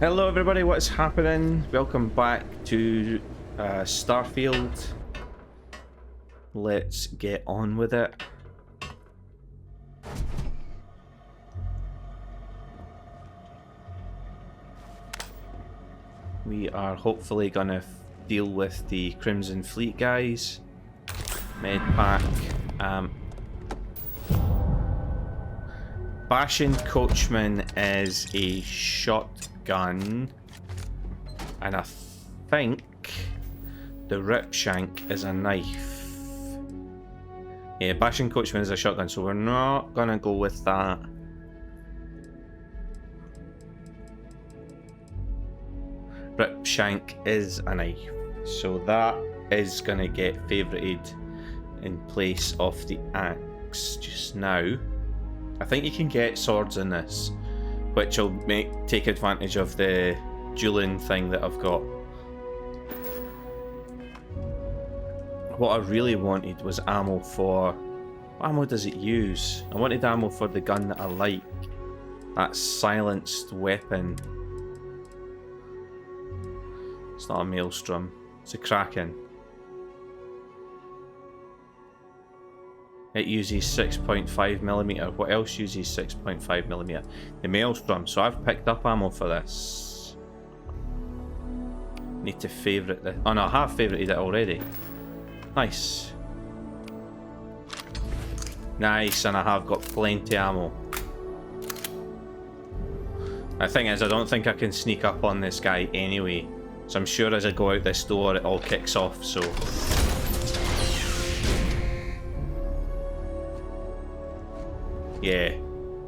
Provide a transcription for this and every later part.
Hello everybody, what's happening? Welcome back to Starfield. Let's get on with it. We are hopefully gonna deal with the Crimson Fleet guys. Med pack. Bashing Coachman is a shotgun, and I think the Rip Shank is a knife. Yeah, Bashing Coachman is a shotgun, so we're not gonna go with that. Rip Shank is a knife, so that is gonna get favorited in place of the axe just now. I think you can get swords in this, which will take advantage of the dueling thing that I've got. What I really wanted was ammo for... What ammo does it use? I wanted ammo for the gun that I like. That silenced weapon. It's not a Maelstrom. It's a Kraken. It uses 6.5mm. What else uses 6.5mm? The Maelstrom. So I've picked up ammo for this. Need to favourite this. Oh no, I have favourited it already. Nice. Nice, and I have got plenty ammo. The thing is, I don't think I can sneak up on this guy anyway. So I'm sure as I go out this door, it all kicks off, so... Yeah.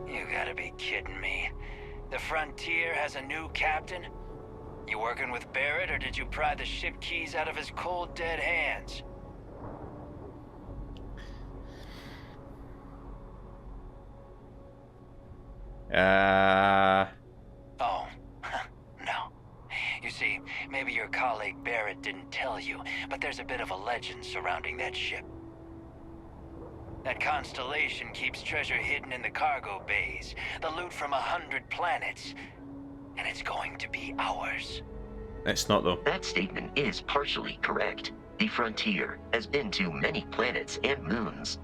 You gotta be kidding me. The Frontier has a new captain? You working with Barrett, or did you pry the ship keys out of his cold, dead hands? Oh, no. You see, maybe your colleague Barrett didn't tell you, but there's a bit of a legend surrounding that ship. That Constellation keeps treasure hidden in the cargo bays, the loot from 100 planets, and it's going to be ours. It's not, though. That statement is partially correct. The Frontier has been to many planets and moons.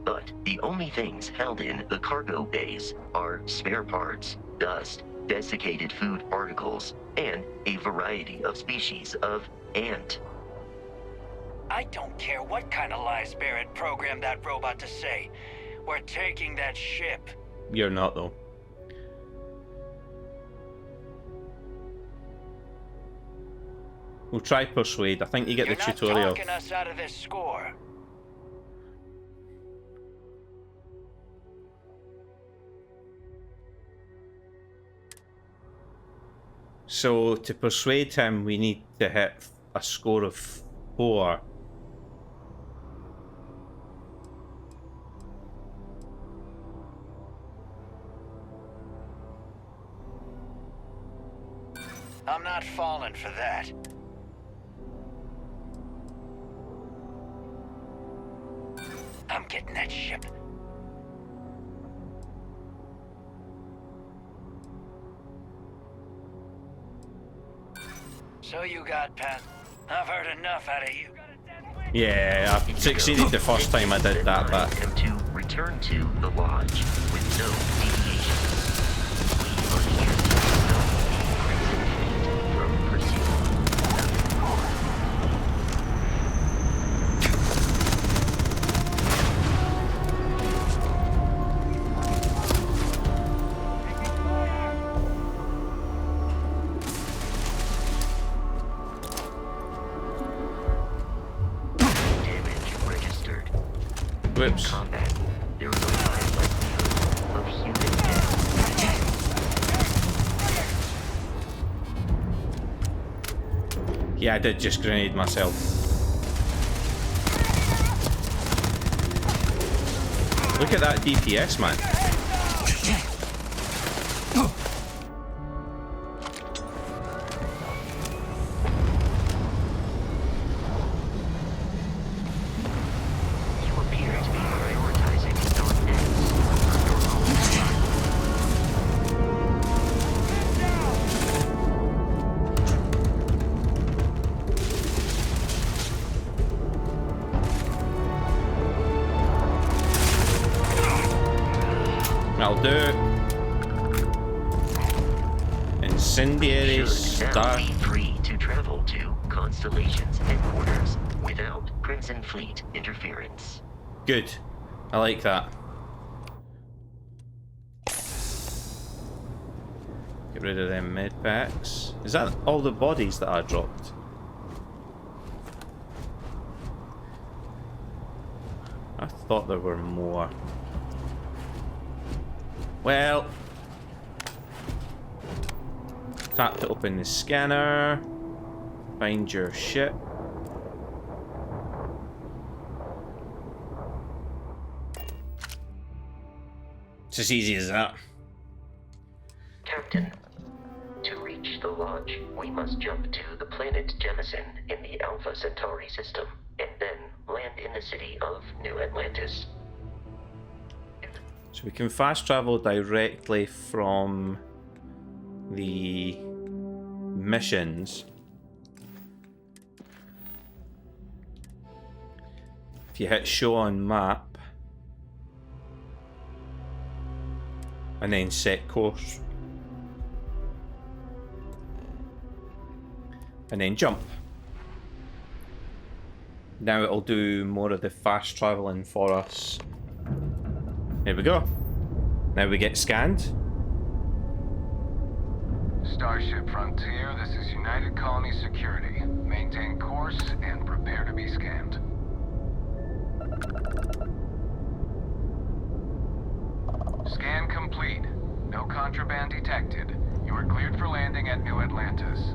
But the only things held in the cargo bays are spare parts, dust, desiccated food particles, and a variety of species of ant. I don't care what kind of lies Barrett programmed that robot to say. We're taking that ship. You're not, though. We'll try persuade. I think you get the tutorial. You're not talking us out of this score. So to persuade him, we need to hit a score of 4. I'm not falling for that. I'm getting that ship. So you got past. I've heard enough out of you. Yeah, I succeeded the first time I did that, but... To return to the lodge with no deviation. We are here to stop the Crimson Fleet from pursuing. Whoops. Combat. There is a high likelihood of human death. Yeah, I did just grenade myself. Look at that DPS, man. That'll do. Incendiary Should now star. be free to travel to Constellation's headquarters without Crimson Fleet interference. Good. I like that. Get rid of them med packs. Is that all the bodies that I dropped? I thought there were more. Well, tap to open the scanner. Find your ship. It's as easy as that. Captain, to reach the lodge, we must jump to the planet Jemison in the Alpha Centauri system, and then land in the city of New Atlantis. So we can fast travel directly from the missions. If you hit show on map and then set course and then jump. Now it'll do more of the fast traveling for us. There we go. Now we get scanned. Starship Frontier, this is United Colony Security. Maintain course and prepare to be scanned. Scan complete. No contraband detected. You are cleared for landing at New Atlantis.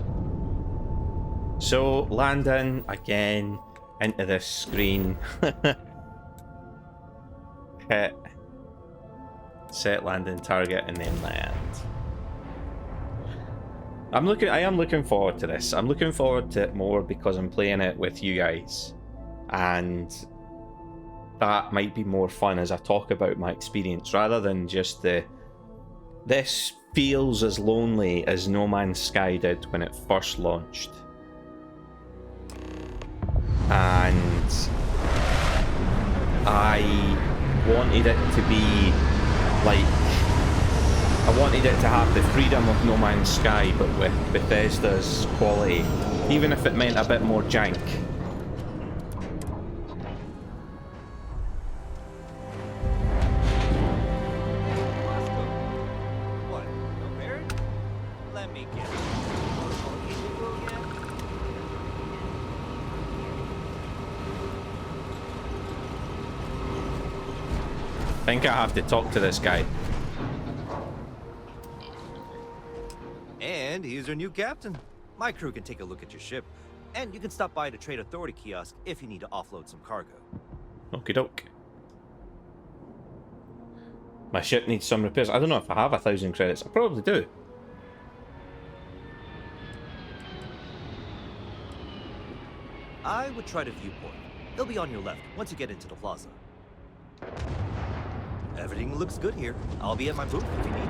So, landing again into this screen. Hit. Set landing target and then land. I am looking forward to this. I'm looking forward to it more because I'm playing it with you guys. And that might be more fun as I talk about my experience rather than just the... This feels as lonely as No Man's Sky did when it first launched. And I wanted it to be like... I wanted it to have the freedom of No Man's Sky, but with Bethesda's quality, even if it meant a bit more jank. What? No married? Let me get I think I have to talk to this guy. And here's our new captain. My crew can take a look at your ship, and you can stop by the Trade Authority kiosk if you need to offload some cargo. Okie doke. My ship needs some repairs. I don't know if I have 1,000 credits. I probably do. I would try the viewport. It'll be on your left once you get into the plaza. Everything looks good here. I'll be at my booth if you need me.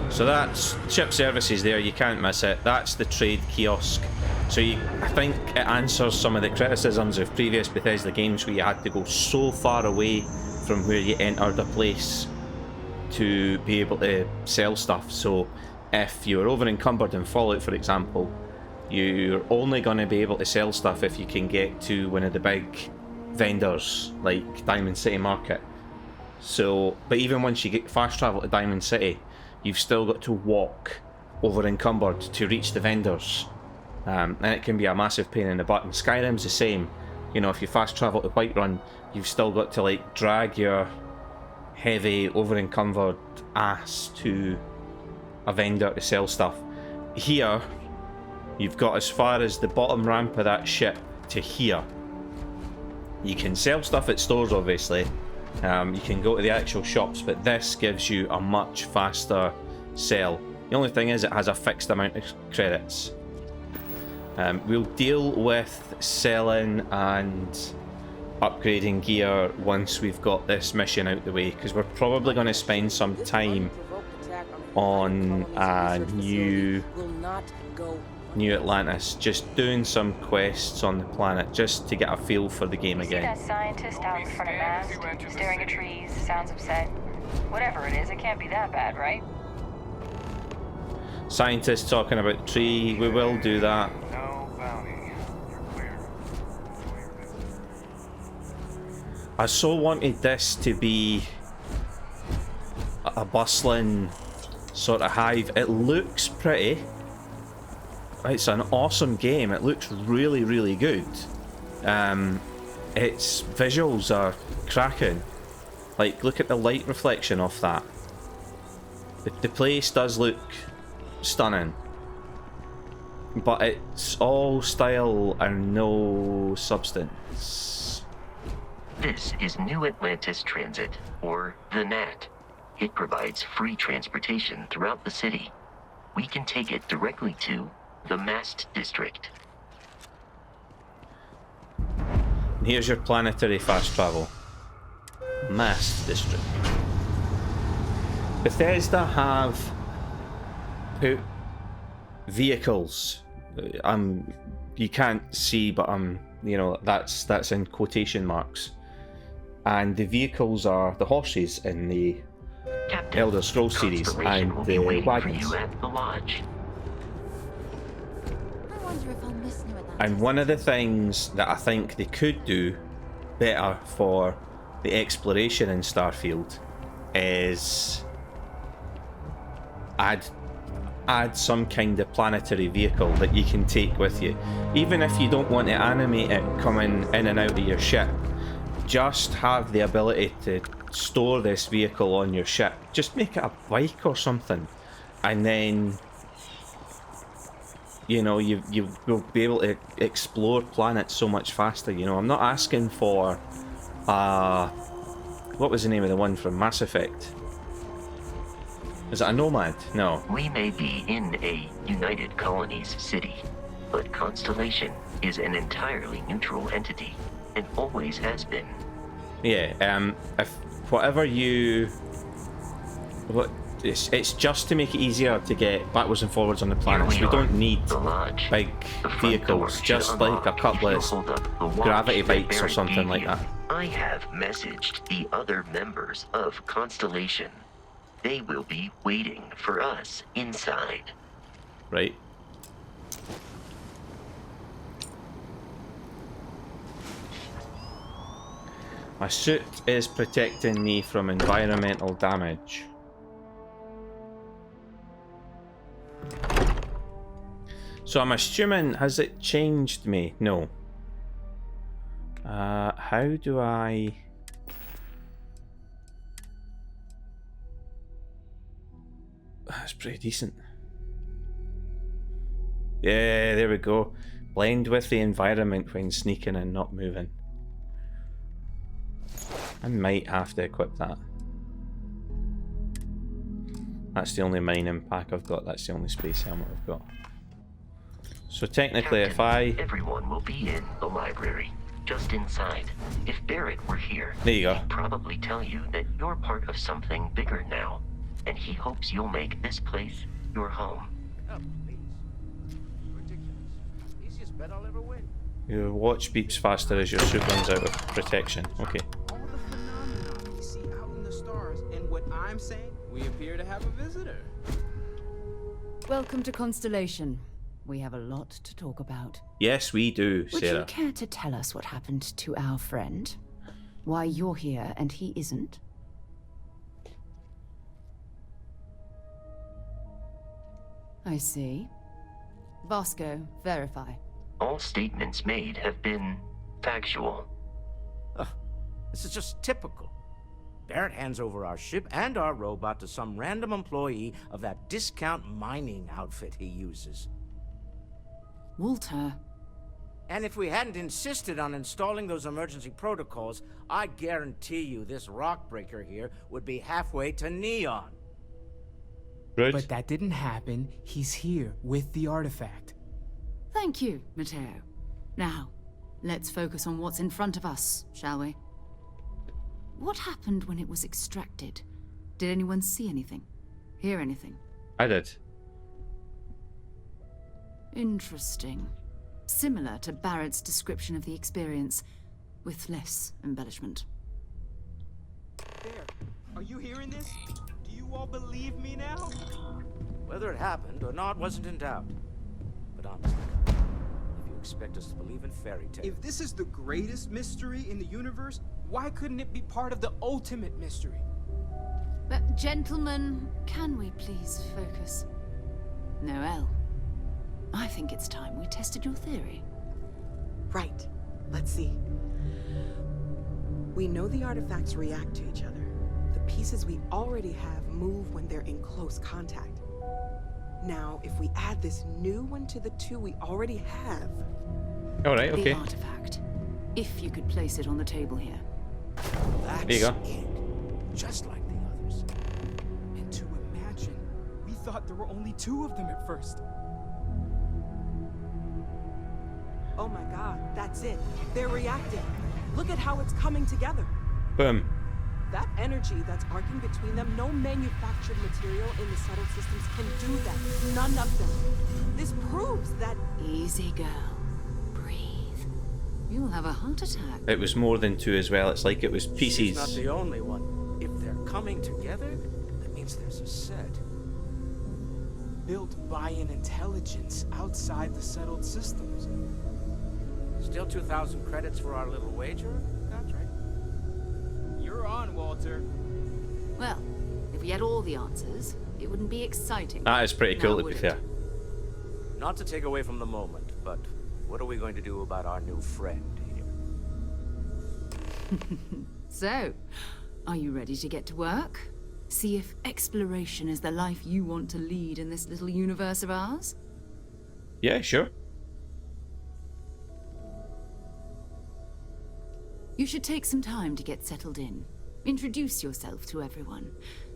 So that's ship services there, you can't miss it. That's the trade kiosk. So I think it answers some of the criticisms of previous Bethesda games where you had to go so far away from where you entered a place to be able to sell stuff. So if you're over encumbered in Fallout, for example, you're only going to be able to sell stuff if you can get to one of the big vendors like Diamond City Market. So, but even once you get fast travel to Diamond City, you've still got to walk over encumbered to reach the vendors. And it can be a massive pain in the butt. And Skyrim's the same. You know, if you fast travel to Whiterun, you've still got to like drag your heavy, over encumbered ass to a vendor to sell stuff. Here, you've got as far as the bottom ramp of that ship to here. You can sell stuff at stores, obviously. You can go to the actual shops, but this gives you a much faster sell. The only thing is it has a fixed amount of credits. We'll deal with selling and upgrading gear once we've got this mission out the way, because we're probably going to spend some time on New Atlantis, just doing some quests on the planet, just to get a feel for the game See again. that scientist out in front of mast, staring at trees, sounds upset? Whatever it is, it can't be that bad, right? Scientists talking about the tree. We will do that. No bounty. You're clear. Enjoy your visit. I so wanted this to be a bustling sort of hive. It looks pretty. It's an awesome game. It looks really, really good. Its visuals are cracking. Like, look at the light reflection off that. The place does look stunning. But it's all style and no substance. This is New Atlantis Transit, or the NAT. It provides free transportation throughout the city. We can take it directly to the Mast District. And here's your planetary fast travel. Mast District. Bethesda have put vehicles. You can't see, but you know, that's in quotation marks. And the vehicles are the horses in the Captain, Elder Scrolls series Constellation and will be the waiting for wagons. you at the lodge. I wonder if I'll miss New Atlantis. And one of the things that I think they could do better for the exploration in Starfield is add some kind of planetary vehicle that you can take with you. Even if you don't want to animate it coming in and out of your ship, just have the ability to store this vehicle on your ship. Just make it a bike or something, and then you know you will be able to explore planets so much faster. You know, I'm not asking for what was the name of the one from Mass Effect? Is it a nomad? No. We may be in a United Colonies city, but Constellation is an entirely neutral entity, and always has been. Yeah, if whatever it's just to make it easier to get backwards and forwards on the planets. We don't need the lodge. big The front vehicles, door just should like a unlock couple if you of hold up the watch gravity that bikes or Barrett something gave like you. that. I have messaged the other members of Constellation. They will be waiting for us inside. Right. My suit is protecting me from environmental damage. So I'm assuming, has it changed me? No. How do I... That's pretty decent. Yeah, there we go. Blend with the environment when sneaking and not moving. I might have to equip that. That's the only mining pack I've got. That's the only space helmet I've got. So technically, Captain, if I... Everyone will be in the library, just inside. If Barrett were here, There you go. he'd probably tell you that you're part of something bigger now, and he hopes you'll make this place your home. Oh, please. Ridiculous. Easiest bet I'll ever win. Your watch beeps faster as your suit runs out of protection. Okay. All the phenomena we see out in the stars, and what I'm saying, we appear to have a visitor. Welcome to Constellation. We have a lot to talk about. Yes, we do, Would you Sarah. care to tell us what happened to our friend? Why you're here and he isn't? I see. Vasco, verify. All statements made have been factual. This is just typical. Barrett hands over our ship and our robot to some random employee of that discount mining outfit he uses. Walter. And if we hadn't insisted on installing those emergency protocols, I guarantee you this rock breaker here would be halfway to Neon. Rude. But that didn't happen. He's here with the artifact. Thank you, Matteo. Now, let's focus on what's in front of us, shall we? What happened when it was extracted? Did anyone see anything? Hear anything? I did. Interesting. Similar to Barrett's description of the experience, with less embellishment. There. Are you hearing this? Do you all believe me now? Whether it happened or not wasn't in doubt. But honestly, if you expect us to believe in fairy tales... If this is the greatest mystery in the universe, why couldn't it be part of the ultimate mystery? But gentlemen, can we please focus? Noel, I think it's time we tested your theory. Right. Let's see. We know the artifacts react to each other. The pieces we already have move when they're in close contact. Now, if we add this new one to the two we already have... Alright, okay. The artifact. If you could place it on the table here. That's There you go. it. Just like the others. And to imagine, we thought there were only 2 of them at first. Oh my god, that's it. They're reacting. Look at how it's coming together. Boom. That energy that's arcing between them, no manufactured material in the settled systems can do that. None of them. This proves that... Easy, girl. Breathe. You'll have a heart attack. It was more than 2 as well. It's like it was She's pieces. not the only one. If they're coming together, that means there's a set. Built by an intelligence outside the settled systems. Still 2,000 credits for our little wager, Godfrey? You're on, Walter. Well, if we had all the answers, it wouldn't be exciting. That is pretty cool, Now, to be would it? fair. Not to take away from the moment, but what are we going to do about our new friend here? So, are you ready to get to work? See if exploration is the life you want to lead in this little universe of ours? Yeah, sure. You should take some time to get settled in. Introduce yourself to everyone.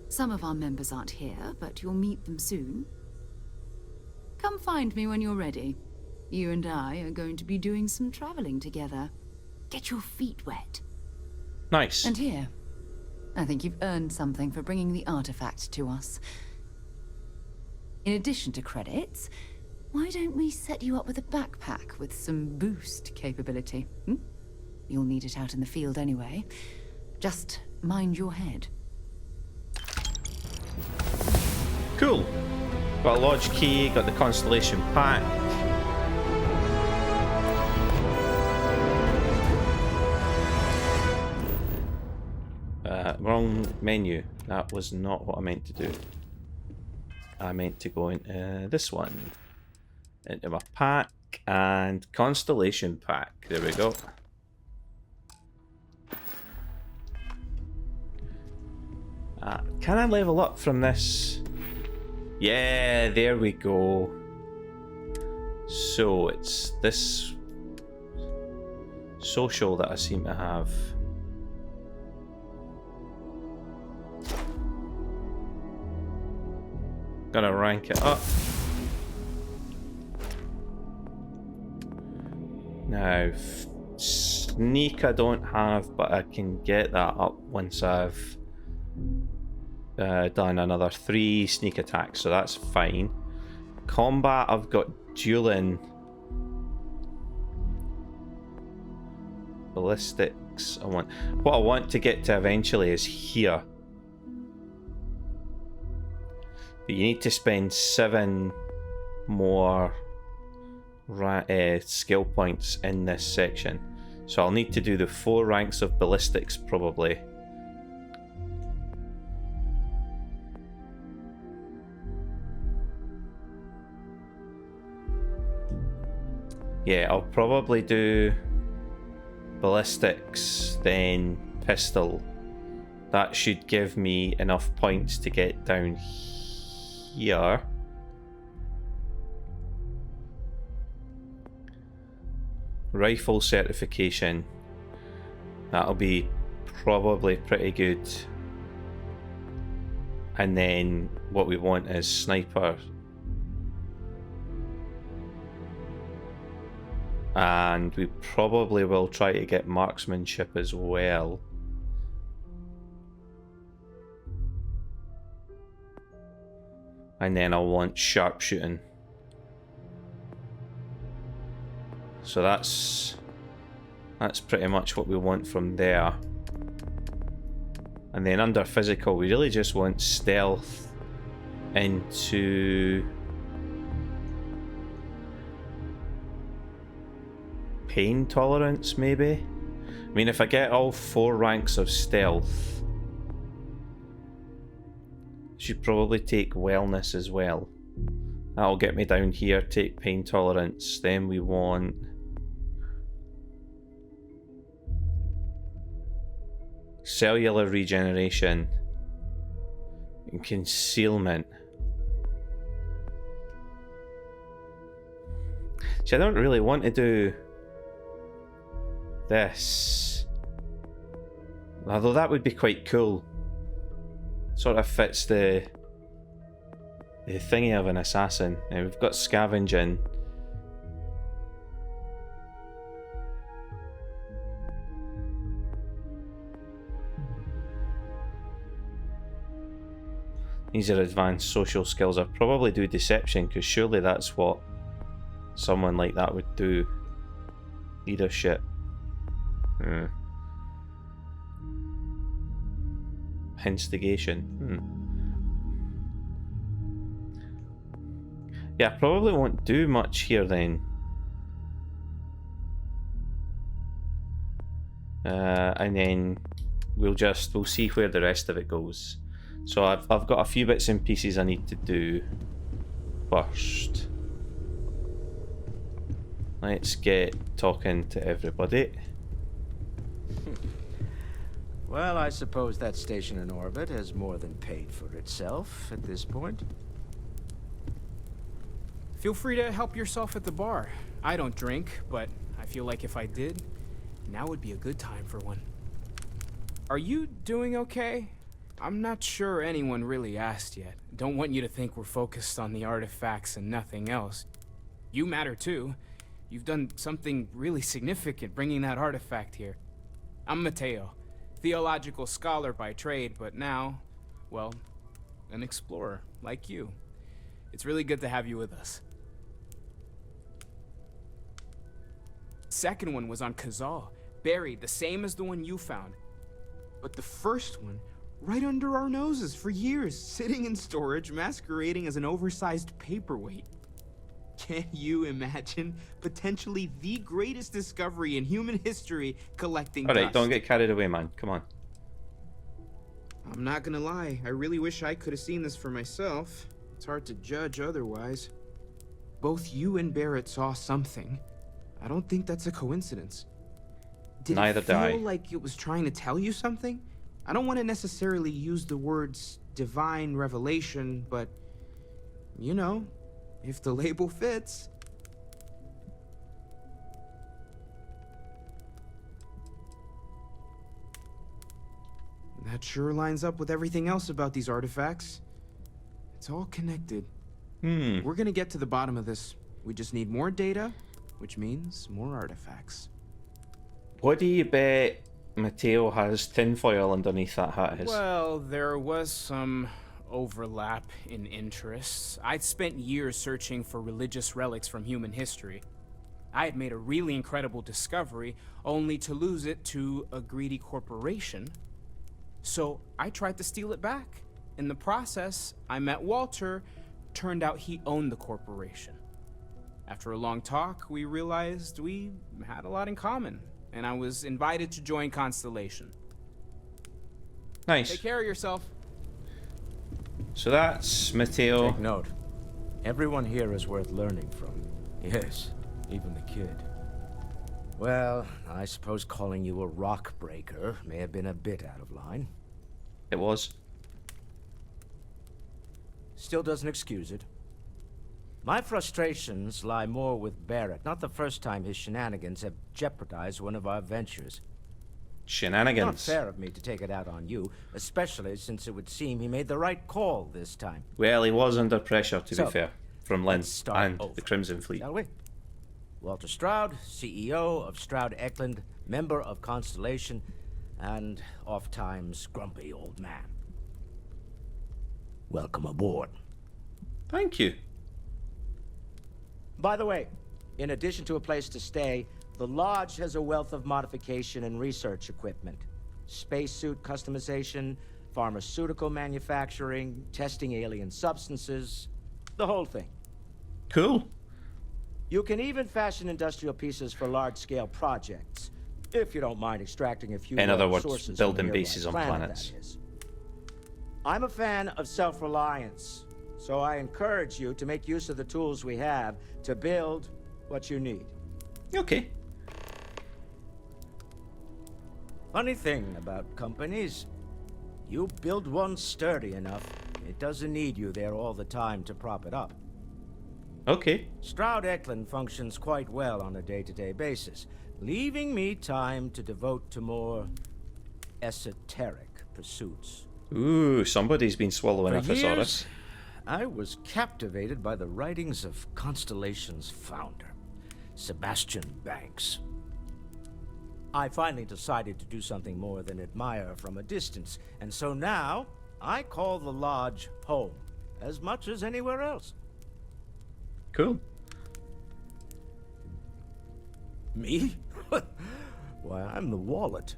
Some of our members aren't here, but you'll meet them soon. Come find me when you're ready. You and I are going to be doing some traveling together. Get your feet wet. Nice. And here, I think you've earned something for bringing the artifact to us. In addition to credits, why don't we set you up with a backpack with some boost capability? You'll need it out in the field anyway. Just mind your head. Cool. Got a lodge key, got the Constellation pack. Wrong menu. That was not what I meant to do. I meant to go into this one. Into my pack and Constellation pack. There we go. Can I level up from this? Yeah, there we go. So it's this social that I seem to have. Gonna rank it up. Now, sneak I don't have, but I can get that up once I've done another 3 sneak attacks, so that's fine. Combat, I've got dueling. Ballistics, what I want to get to eventually is here. But you need to spend 7 more skill points in this section. So I'll need to do the 4 ranks of ballistics probably. Yeah, I'll probably do ballistics, then pistol. That should give me enough points to get down here. Rifle certification. That'll be probably pretty good. And then what we want is sniper. And we probably will try to get marksmanship as well. And then I'll want sharpshooting. So that's pretty much what we want from there. And then under physical, we really just want stealth into pain tolerance, maybe? I mean, if I get all 4 ranks of stealth, should probably take wellness as well. That'll get me down here, take pain tolerance. Then we want cellular regeneration and concealment. See, I don't really want to do this, although that would be quite cool. Sort of fits the thingy of an assassin. Now we've got scavenging. These are advanced social skills. I'd probably do deception, because surely that's what someone like that would do. Leadership. Instigation. Yeah, I probably won't do much here then. And then we'll see where the rest of it goes. So I've got a few bits and pieces I need to do first. Let's get talking to everybody. Well, I suppose that station in orbit has more than paid for itself at this point. Feel free to help yourself at the bar. I don't drink, but I feel like if I did, now would be a good time for one. Are you doing okay? I'm not sure anyone really asked yet. Don't want you to think we're focused on the artifacts and nothing else. You matter too. You've done something really significant bringing that artifact here. I'm Mateo, theological scholar by trade, but now, well, an explorer like you. It's really good to have you with us. Second one was on Kazal, buried, the same as the one you found. But the first one, right under our noses for years, sitting in storage, masquerading as an oversized paperweight. Can you imagine potentially the greatest discovery in human history collecting Alright, dust? don't get carried away, man. Come on. I'm not gonna lie, I really wish I could have seen this for myself. It's hard to judge otherwise. Both you and Barrett saw something. I don't think that's a coincidence. Did Neither it do I. feel like it was trying to tell you something? I don't want to necessarily use the words divine revelation, but, you know, if the label fits. That sure lines up with everything else about these artifacts. It's all connected. We're gonna get to the bottom of this. We just need more data, which means more artifacts. What do you bet Mateo has tinfoil underneath that hat is? Well, there was some overlap in interests. I'd spent years searching for religious relics from human history. I had made a really incredible discovery, only to lose it to a greedy corporation. So I tried to steal it back. In the process, I met Walter. Turned out he owned the corporation. After a long talk, we realized we had a lot in common, and I was invited to join Constellation. Nice. Take care of yourself. So that's Mateo. Take note. Everyone here is worth learning from. Yes, even the kid. Well, I suppose calling you a rock breaker may have been a bit out of line. It was. Still doesn't excuse it. My frustrations lie more with Barrett. Not the first time his shenanigans have jeopardized one of our ventures. Shenanigans. Not fair of me to take it out on you, especially since it would seem he made the right call this time. Well, he was under pressure, to be So, fair, from Lynn let's start and over, the Crimson Fleet. Shall we? Walter Stroud, CEO of Stroud Eklund, member of Constellation, and oft-times grumpy old man. Welcome aboard. Thank you. By the way, in addition to a place to stay, the Lodge has a wealth of modification and research equipment. spacesuit customization, pharmaceutical manufacturing, testing alien substances, the whole thing. Cool. You can even fashion industrial pieces for large-scale projects, if you don't mind extracting a few In other more words, sources from building the nearby bases on planet, planets. that is. I'm a fan of self-reliance, so I encourage you to make use of the tools we have to build what you need. Okay. Funny thing about companies, you build one sturdy enough, it doesn't need you there all the time to prop it up. Okay. Stroud-Eklund functions quite well on a day-to-day basis, leaving me time to devote to more esoteric pursuits. Ooh, somebody's been swallowing a For thesaurus. years, I was captivated by the writings of Constellation's founder, Sebastian Banks. I finally decided to do something more than admire from a distance, and so now I call the lodge home as much as anywhere else. Cool. Me? Why, I'm the wallet.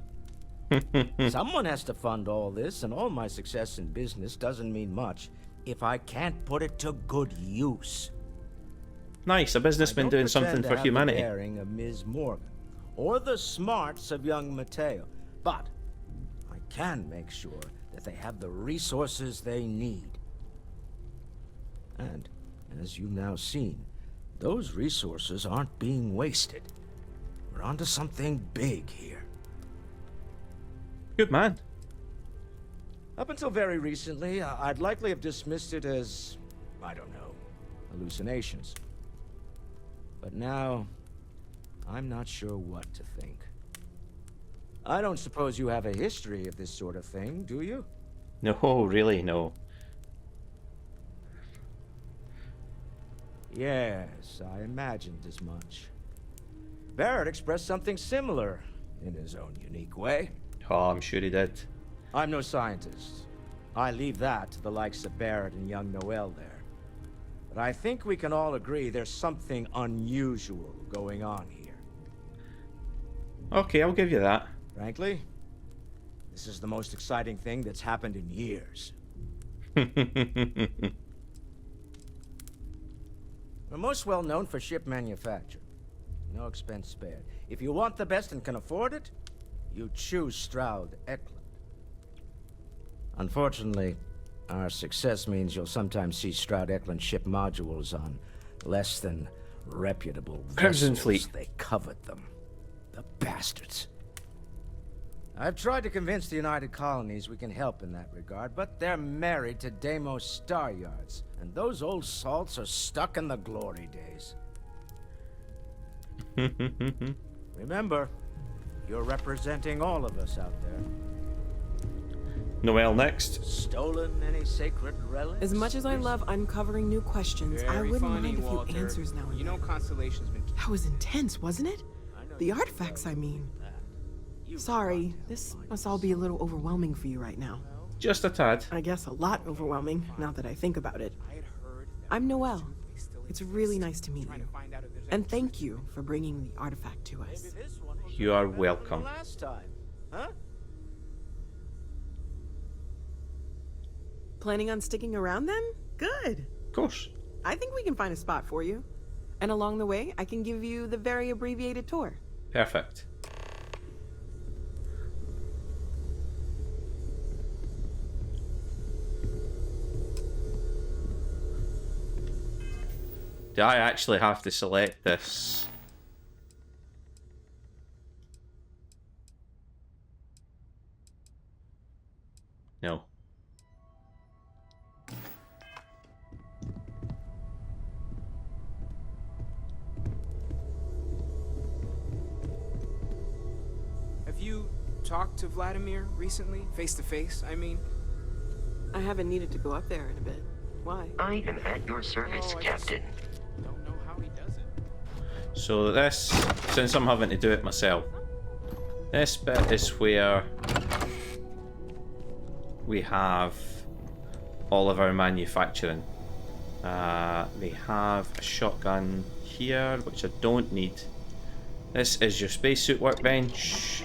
Someone has to fund all this, and all my success in business doesn't mean much if I can't put it to good use. Nice, a businessman doing something for humanity. I don't pretend to have the daring of Ms. Morgan, or the smarts of young Mateo, but I can make sure that they have the resources they need. And, as you've now seen, those resources aren't being wasted. We're onto something big here. Good man. Up until very recently, I'd likely have dismissed it as, I don't know, hallucinations. But now, I'm not sure what to think. I don't suppose you have a history of this sort of thing, do you? No, really, no. Yes, I imagined as much. Barrett expressed something similar, in his own unique way. Oh, I'm sure he did. I'm no scientist. I leave that to the likes of Barrett and young Noel there. But I think we can all agree there's something unusual going on here. Okay, I'll give you that. Frankly, this is the most exciting thing that's happened in years. We're most well known for ship manufacture. No expense spared. If you want the best and can afford it, you choose Stroud-Eklund. Unfortunately, our success means you'll sometimes see Stroud-Eklund ship modules on less than reputable Crimson vessels. Fleet. They covet them. The bastards. I've tried to convince the United Colonies we can help in that regard, but they're married to Deimos Star Yards, and those old salts are stuck in the glory days. Remember, you're representing all of us out there. Noel next. Stolen any sacred relics? As much as I love uncovering new questions, I Very wouldn't funny, mind a few Walter. answers now and You know then. Constellation's been... That was intense, wasn't it? The artifacts, I mean. Sorry, this must all be a little overwhelming for you right now. Just a tad. I guess a lot overwhelming, now that I think about it. I'm Noelle. It's really nice to meet you. And thank you for bringing the artifact to us. You are welcome. Last time, huh? Planning on sticking around then? Good. Of course. I think we can find a spot for you. And along the way, I can give you the very abbreviated tour. Perfect. Do I actually have to select this? No. Have you talked to Vladimir recently? Face to face, I mean? I haven't needed to go up there in a bit. Why? I am at your service, Oh, I Captain. don't know how he does it. So this, since I'm having to do it myself, this bit is where we have all of our manufacturing. They have a shotgun here, which I don't need. This is your spacesuit workbench.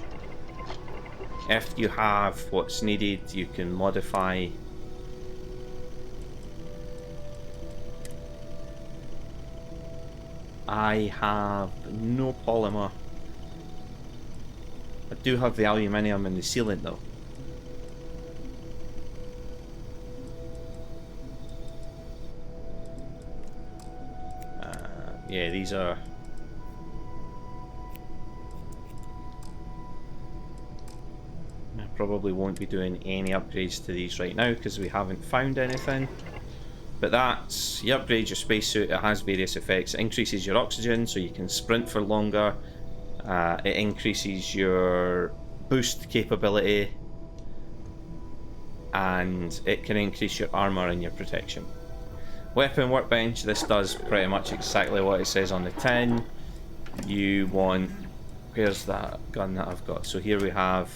If you have what's needed, you can modify. I have no polymer. I do have the aluminium and the sealant though. Yeah, these are... I probably won't be doing any upgrades to these right now because we haven't found anything. But that's... You upgrade your spacesuit, it has various effects. It increases your oxygen so you can sprint for longer. It increases your boost capability. And it can increase your armor and your protection. Weapon workbench, this does pretty much exactly what it says on the tin. You want... Where's that gun that I've got? So here we have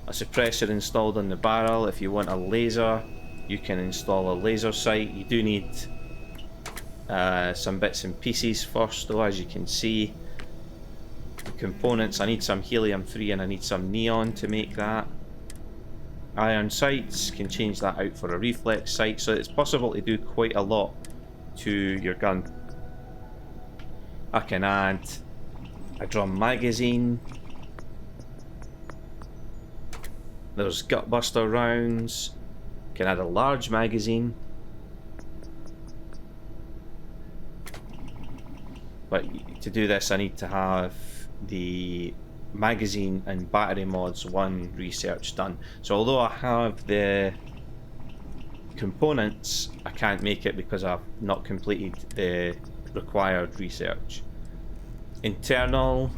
a suppressor installed on the barrel. If you want a laser, you can install a laser sight. You do need some bits and pieces first though, as you can see. Components, I need some helium-3 and I need some neon to make that. Iron sights, can change that out for a reflex sight, so it's possible to do quite a lot to your gun. I can add a drum magazine. There's gutbuster rounds. Can add a large magazine. But to do this I need to have the magazine and battery mods 1 research done. So although I have the components, I can't make it because I've not completed the required research. Internal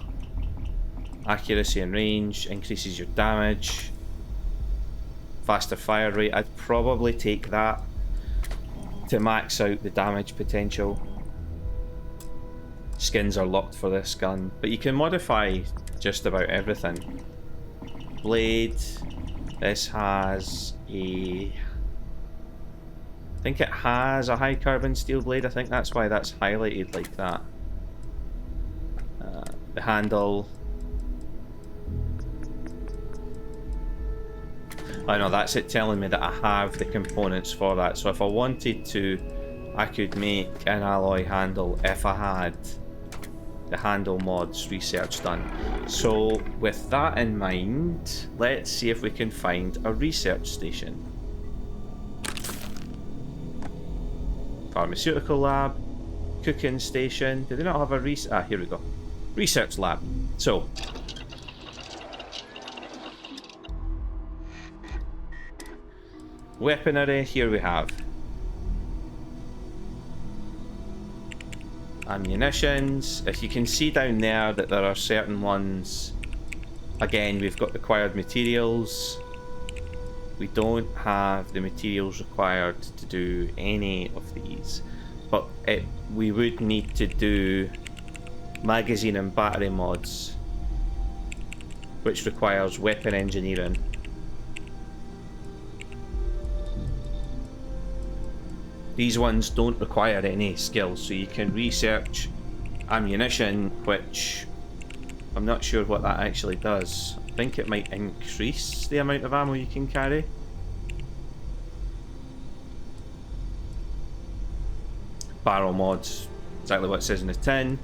accuracy and range increases your damage. Faster fire rate, I'd probably take that to max out the damage potential. Skins are locked for this gun, but you can modify just about everything. Blade, this has a... I think it has a high carbon steel blade, I think that's why that's highlighted like that. The handle... I know, that's it telling me that I have the components for that, so if I wanted to, I could make an alloy handle if I had the handle mods research done. So with that in mind, let's see if we can find a research station. Pharmaceutical lab, cooking station. Do they not have a here we go. Research lab. So weaponry, here we have ammunitions. If you can see down there that there are certain ones, again we've got required materials. We don't have the materials required to do any of these, but we would need to do magazine and battery mods, which requires weapon engineering. These ones don't require any skills, so you can research ammunition, which I'm not sure what that actually does. I think it might increase the amount of ammo you can carry. Barrel mods, exactly what it says in the tin.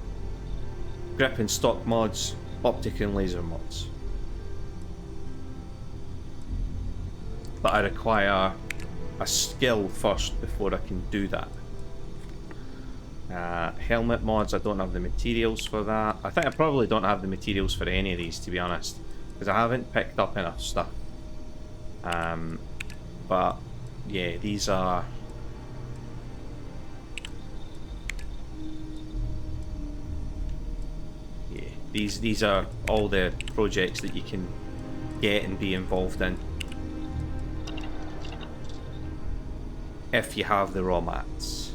Grip and stock mods, optic and laser mods. But I require a skill first before I can do that. Helmet mods, I don't have the materials for that. I think I probably don't have the materials for any of these, to be honest, because I haven't picked up enough stuff. But yeah, these are... Yeah, these are all the projects that you can get and be involved in if you have the raw mats.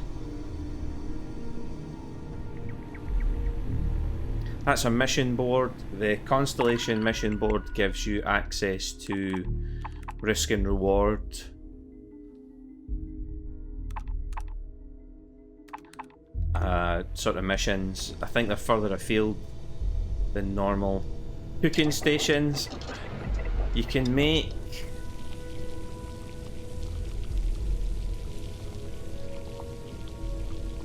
That's a mission board. The Constellation mission board gives you access to risk and reward. Sort of missions. I think they're further afield than normal. Cooking stations. You can make...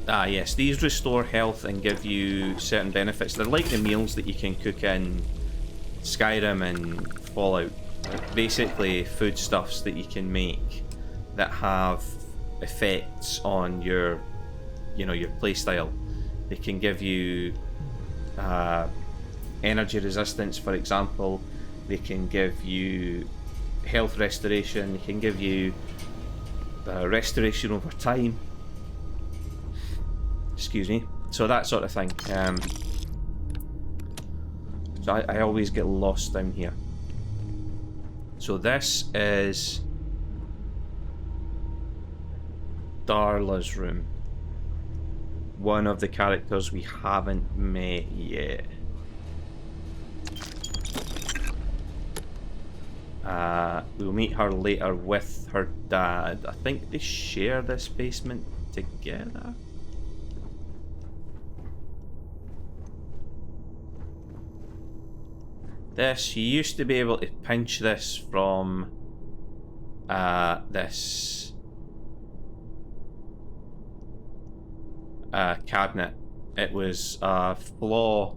Ah yes, these restore health and give you certain benefits. They're like the meals that you can cook in Skyrim and Fallout. Like basically foodstuffs that you can make that have effects on your, you know, your playstyle. They can give you energy resistance, for example. They can give you health restoration. They can give you restoration over time. Excuse me. So that sort of thing. So I always get lost down here. So this is Darla's room. One of the characters we haven't met yet. We'll meet her later with her dad. I think they share this basement together. This, you used to be able to pinch this from this cabinet. It was a flaw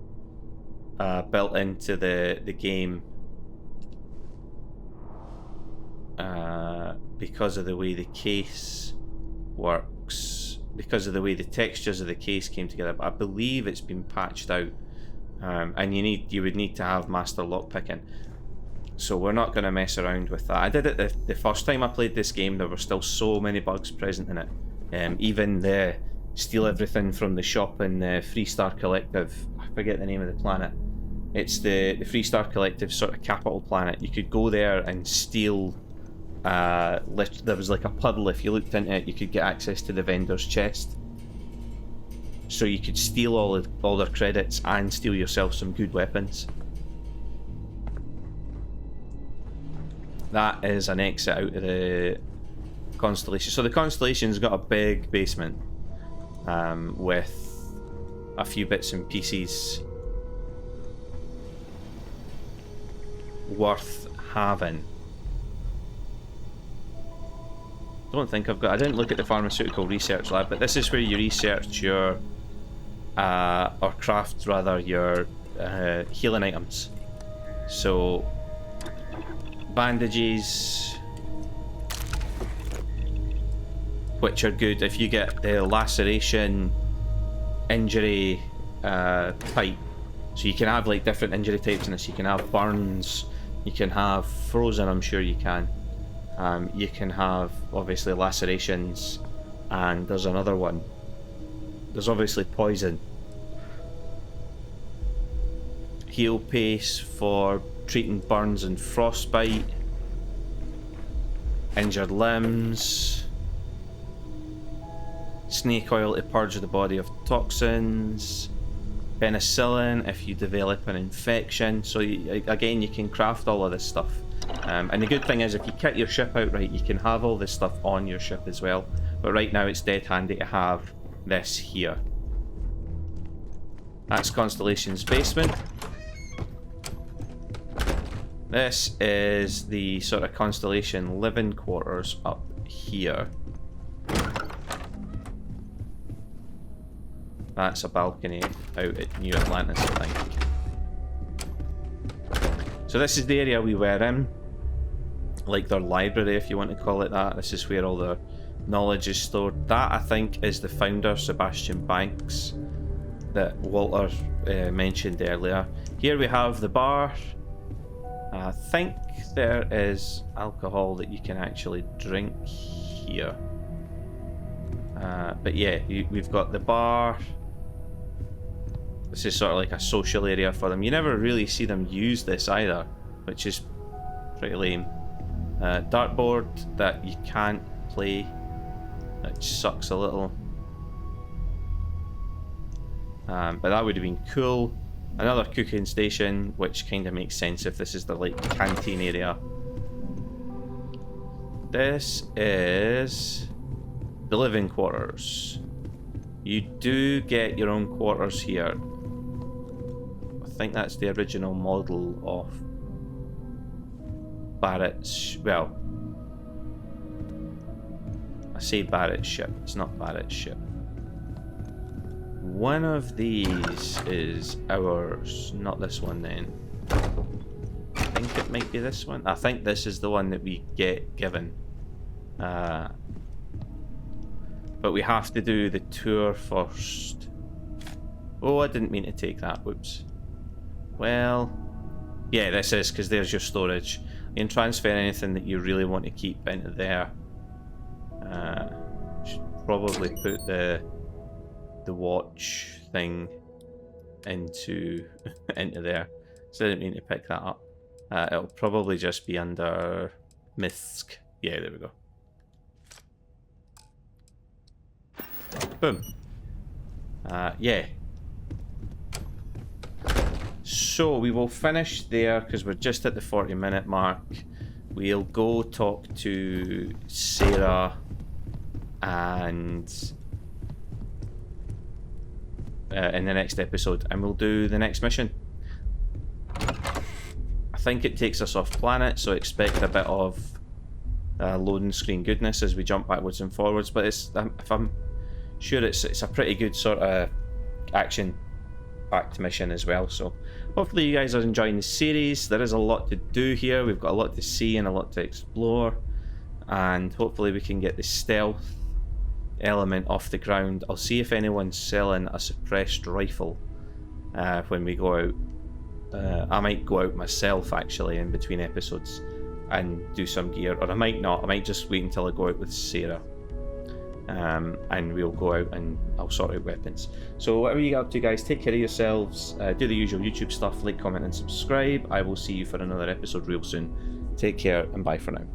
built into the game because of the way the case works, because of the way the textures of the case came together. But I believe it's been patched out. And you would need to have master lockpicking. So we're not going to mess around with that. I did it the first time I played this game. There were still so many bugs present in it. Even the steal everything from the shop in the Freestar Collective. I forget the name of the planet. It's the Freestar Collective sort of capital planet. You could go there and steal. There was like a puddle. If you looked into it, you could get access to the vendor's chest. So you could steal all their credits and steal yourself some good weapons. That is an exit out of the Constellation. So the Constellation's got a big basement with a few bits and pieces worth having. I didn't look at the pharmaceutical research lab, but this is where you research your or craft rather your healing items. So bandages, which are good if you get the laceration injury type. So you can have like different injury types in this. You can have burns, you can have frozen, I'm sure you can. You can have obviously lacerations, and there's another one. There's obviously poison. Heal paste for treating burns and frostbite. Injured limbs. Snake oil to purge the body of toxins. Penicillin if you develop an infection. So again, you can craft all of this stuff. And the good thing is, if you kit your ship out right, you can have all this stuff on your ship as well. But right now it's dead handy to have this here. That's Constellation's basement. This is the sort of Constellation living quarters up here. That's a balcony out at New Atlantis, I think. So this is the area we were in. Like their library, if you want to call it that. This is where all their knowledge is stored. That, I think, is the founder, Sebastian Banks, that Walter mentioned earlier. Here we have the bar. I think there is alcohol that you can actually drink here. But yeah, we've got the bar. This is sort of like a social area for them. You never really see them use this either, which is pretty lame. Dartboard that you can't play, which sucks a little. But that would have been cool. Another cooking station, which kind of makes sense if this is the like canteen area. This is the living quarters. You do get your own quarters here. I think that's the original model of Barrett's... Well, I say Barrett's ship. It's not Barrett's ship. One of these is ours. Not this one then. I think it might be this one. I think this is the one that we get given. But we have to do the tour first. Oh, I didn't mean to take that. Whoops. Well, yeah, this is, because there's your storage. You can transfer anything that you really want to keep into there. Should probably put the watch thing into into there. So I didn't mean to pick that up. It'll probably just be under Mythsk. Yeah, there we go. Boom. Yeah. So we will finish there because we're just at the 40-minute mark. We'll go talk to Sarah and in the next episode, and we'll do the next mission. I think it takes us off planet, so expect a bit of loading screen goodness as we jump backwards and forwards. But it's, if I'm sure, it's a pretty good sort of action-packed mission as well. So hopefully you guys are enjoying the series. There is a lot to do here. We've got a lot to see and a lot to explore, and hopefully we can get the stealth element off the ground. I'll see if anyone's selling a suppressed rifle when we go out. I might go out myself actually in between episodes and do some gear, or I might not. I might just wait until I go out with Sarah, and we'll go out and I'll sort out weapons. So whatever you get up to, guys, take care of yourselves, do the usual YouTube stuff, like, comment and subscribe. I will see you for another episode real soon. Take care and bye for now.